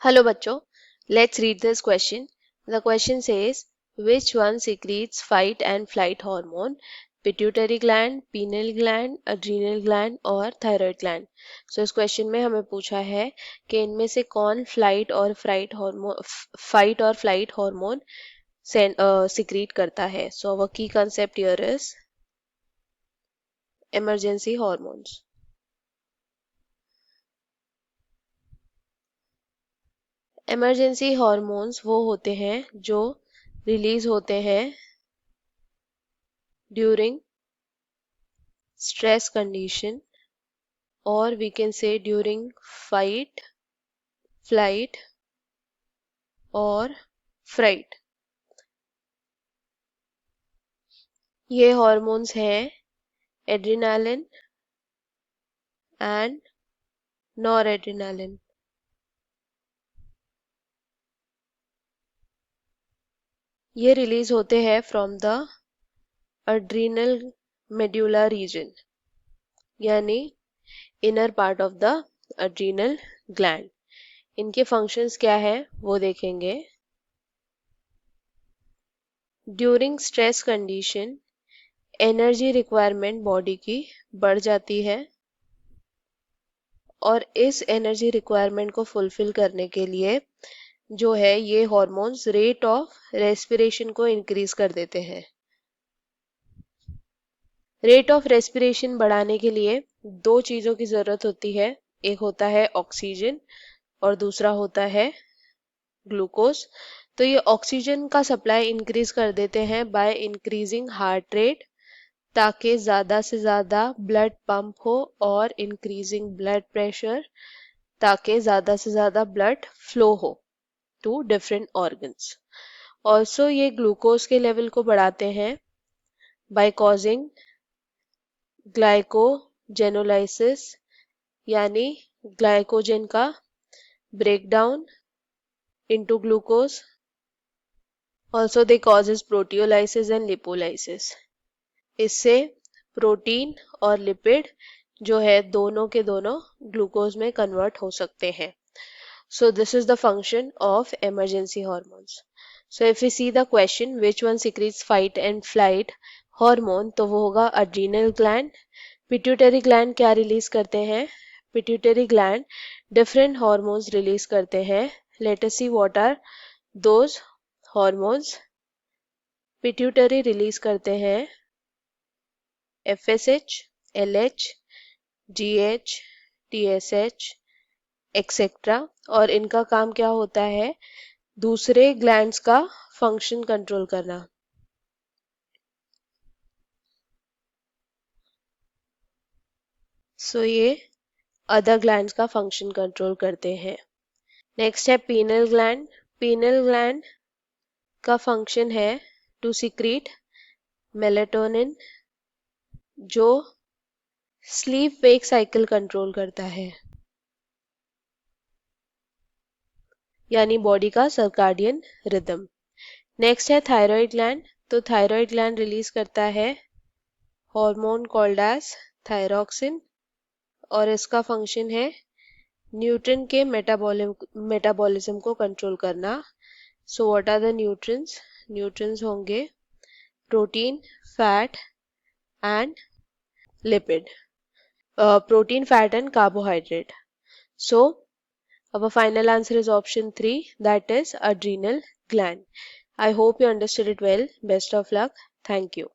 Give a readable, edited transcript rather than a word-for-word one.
Hello bachcho, let's read this question. The question says, which one secretes fight and flight hormone? Pituitary gland, pineal gland, adrenal gland और thyroid gland. So इस question में हमें पूछा है कि इनमें से कौन fight और flight hormone secrete करता है. So our key concept here is emergency hormones. Emergency hormones वो होते हैं जो रिलीज होते हैं ड्यूरिंग स्ट्रेस कंडीशन और we can say during fight, flight और फ्राइट. ये हॉर्मोन्स हैं एड्रेनालिन एंड नॉरएड्रेनालिन. ये रिलीज होते हैं from the adrenal medulla region यानी inner part of the adrenal gland. इनके फंक्शंस क्या है वो देखेंगे. During stress condition energy requirement body की बढ़ जाती है और इस एनर्जी रिक्वायरमेंट को फुलफिल करने के लिए जो है ये हॉर्मोन्स रेट ऑफ रेस्पिरेशन को इंक्रीज कर देते हैं. रेट ऑफ रेस्पिरेशन बढ़ाने के लिए दो चीजों की जरूरत होती है. एक होता है ऑक्सीजन और दूसरा होता है ग्लूकोज. तो ये ऑक्सीजन का सप्लाई इंक्रीज कर देते हैं बाय इंक्रीजिंग हार्ट रेट ताकि ज़्यादा से ज़्यादा ब्लड पंप हो और इंक्रीजिंग ब्लड प्रेशर ताकि ज़्यादा से ज़्यादा ब्लड फ्लो हो टू डिफरेंट ऑर्गन्स. ऑल्सो ये ग्लूकोज के लेवल को बढ़ाते हैं बाय कॉजिंग ग्लाइकोजेनोलाइसिस यानी ग्लाइकोजन का breakdown into glucose. Also they causes proteolysis and lipolysis. इससे प्रोटीन और लिपिड जो है दोनों के दोनों ग्लूकोज में कन्वर्ट हो सकते हैं. So this is the function of emergency hormones. So if you see the question which one secretes fight and flight hormone तो वो होगा अड्रीनल ग्लैंड. पिट्यूटरी ग्लैंड क्या रिलीज करते हैं? Pituitary gland different hormones release करते हैं. Let us see what are those hormones. Pituitary release करते हैं FSH, LH, GH, TSH etcetera. और इनका काम क्या होता है? दूसरे ग्लैंड्स का फंक्शन कंट्रोल करना. सो ये अदर ग्लैंड्स का फंक्शन कंट्रोल करते हैं. नेक्स्ट है पीनल ग्लैंड. पीनल ग्लैंड का फंक्शन है टू सिक्रीट मेलेटोनिन जो स्लीप वेक साइकिल कंट्रोल करता है यानी बॉडी का सर्काडियन रिदम. नेक्स्ट है थायराइड ग्लैंड. तो थायराइड ग्लैंड रिलीज करता है हार्मोन कॉल्ड एज थायरॉक्सिन और इसका फंक्शन है न्यूट्रिएंट के मेटाबॉलिज्म को कंट्रोल करना. So what are the nutrients? Nutrients होंगे protein, fat and lipid. Protein, fat and carbohydrate. So our final answer is option 3, that is adrenal gland. I hope you understood it well. Best of luck. Thank you.